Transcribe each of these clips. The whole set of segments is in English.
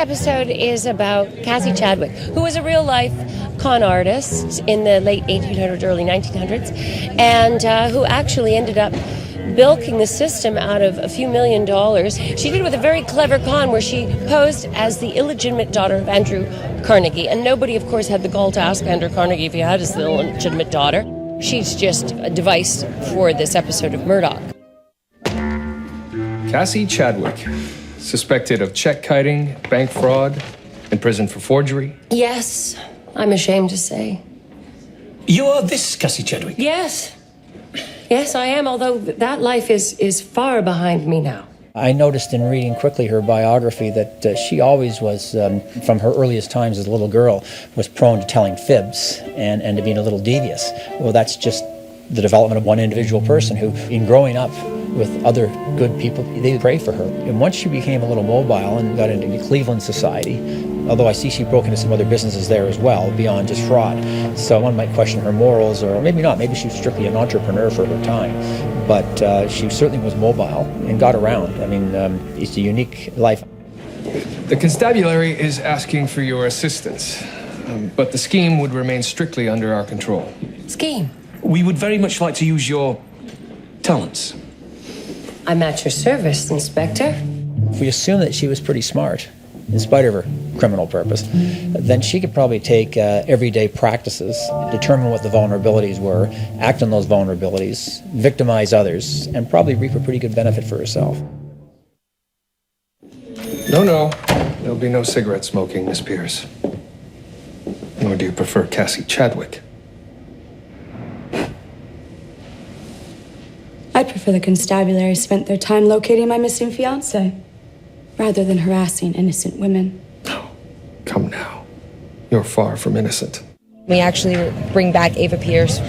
episode is about Cassie Chadwick, who was a real-life con artist in the late 1800s, early 1900s, and who actually ended up bilking the system out of a few $1 million. She did it with a very clever con where she posed as the illegitimate daughter of Andrew Carnegie, and nobody, of course, had the gall to ask Andrew Carnegie if he had his illegitimate daughter. She's just a device for this episode of Murdoch. Cassie Chadwick, suspected of check kiting, bank fraud, imprisoned for forgery. Yes, I'm ashamed to say. You are this Cassie Chadwick? Yes. Yes, I am, although that life is far behind me now. I noticed in reading quickly her biography that she always was, from her earliest times as a little girl, was prone to telling fibs and to being a little devious. Well, that's just the development of one individual person who, in growing up with other good people, they would pray for her. And once she became a little mobile and got into the Cleveland Society, although I see she broke into some other businesses there as well, beyond just fraud. So one might question her morals, or maybe not. Maybe she was strictly an entrepreneur for her time. But she certainly was mobile and got around. I mean, it's a unique life. The constabulary is asking for your assistance, but the scheme would remain strictly under our control. Scheme? We would very much like to use your talents. I'm at your service, Inspector. If we assume that she was pretty smart, in spite of her criminal purpose, then she could probably take everyday practices, determine what the vulnerabilities were, act on those vulnerabilities, victimize others, and probably reap a pretty good benefit for herself. No. There'll be no cigarette smoking, Miss Pearce. Nor do you prefer Cassie Chadwick? I'd prefer the constabulary spent their time locating my missing fiancé, rather than harassing innocent women. Oh, come now. You're far from innocent. We actually bring back Eva Pearce,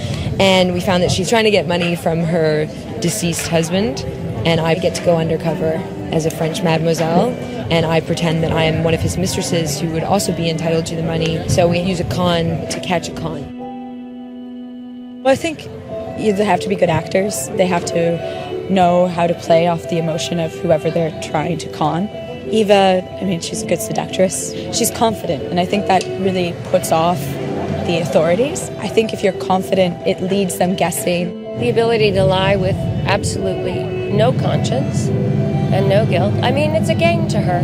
and we found that she's trying to get money from her deceased husband, and I get to go undercover as a French mademoiselle, and I pretend that I am one of his mistresses who would also be entitled to the money. So we use a con to catch a con. Well, I think they have to be good actors. They have to know how to play off the emotion of whoever they're trying to con. Eva, I mean, she's a good seductress. She's confident, and I think that really puts off the authorities. I think if you're confident, it leads them guessing. The ability to lie with absolutely no conscience and no guilt. I mean, it's a game to her,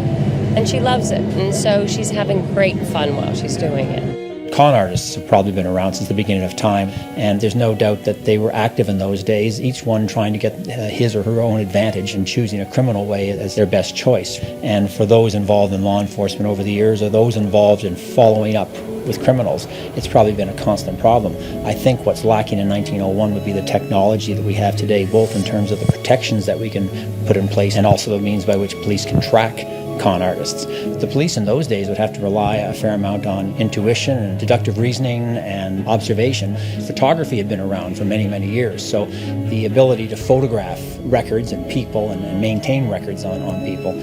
and she loves it, and so she's having great fun while she's doing it. Con artists have probably been around since the beginning of time, and there's no doubt that they were active in those days, each one trying to get his or her own advantage and choosing a criminal way as their best choice. And for those involved in law enforcement over the years, or those involved in following up with criminals, it's probably been a constant problem. I think what's lacking in 1901 would be the technology that we have today, both in terms of the protections that we can put in place and also the means by which police can track con artists. The police in those days would have to rely a fair amount on intuition and deductive reasoning and observation. Photography had been around for many, many years, so the ability to photograph records and people and maintain records on people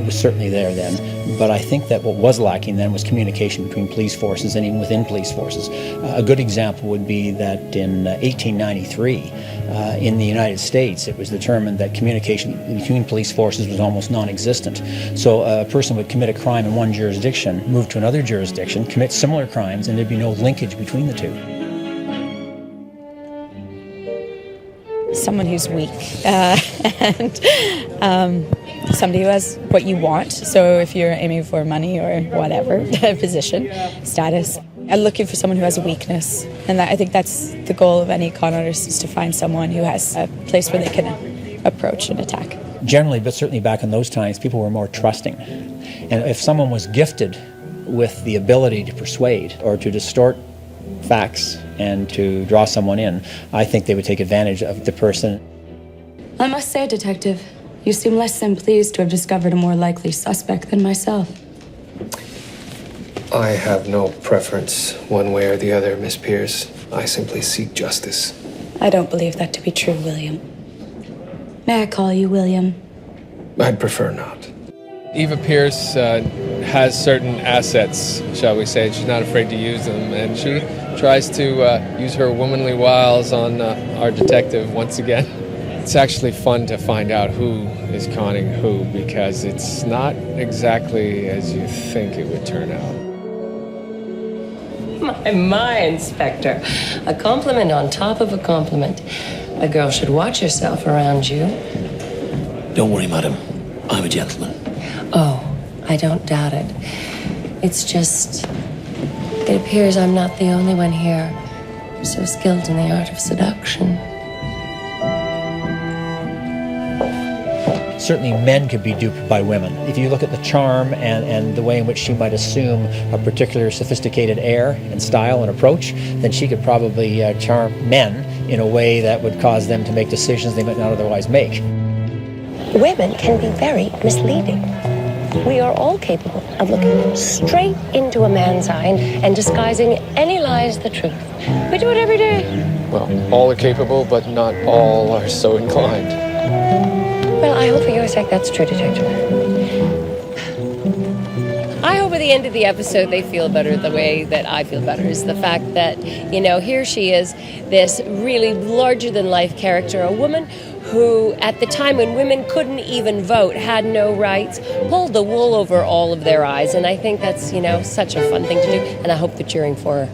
was certainly there then. But I think that what was lacking then was communication between police forces and even within police forces. A good example would be that in 1893, in the United States, it was determined that communication between police forces was almost non-existent. So a person would commit a crime in one jurisdiction, move to another jurisdiction, commit similar crimes, and there'd be no linkage between the two. Someone who's weak and somebody who has what you want. So if you're aiming for money or whatever, position, status, I'm looking for someone who has a weakness. And I think that's the goal of any con artist, is to find someone who has a place where they can approach and attack. Generally, but certainly back in those times, people were more trusting. And if someone was gifted with the ability to persuade or to distort facts and to draw someone in, I think they would take advantage of the person. I must say, Detective, you seem less than pleased to have discovered a more likely suspect than myself. I have no preference one way or the other, Miss Pearce. I simply seek justice. I don't believe that to be true, William. May I call you William? I'd prefer not. Eva Pearce has certain assets, shall we say. She's not afraid to use them, and she tries to use her womanly wiles on our detective once again. it's actually fun to find out who is conning who, because it's not exactly as you think it would turn out. My Inspector. A compliment on top of a compliment. A girl should watch herself around you. Don't worry, madam. I'm a gentleman. Oh, I don't doubt it. It's just, it appears I'm not the only one here so skilled in the art of seduction. Certainly men could be duped by women. If you look at the charm and the way in which she might assume a particular sophisticated air and style and approach, then she could probably charm men in a way that would cause them to make decisions they might not otherwise make. Women can be very misleading. We are all capable of looking straight into a man's eye and disguising any lie as the truth. We do it every day. Well, all are capable, but not all are so inclined. Well, I hope for your sake that's true, Detective. I hope at the end of the episode they feel better the way that I feel better, is the fact that, you know, here she is, this really larger-than-life character, a woman who, at the time when women couldn't even vote, had no rights, pulled the wool over all of their eyes. And I think that's, you know, such a fun thing to do, and I hope they're cheering for her.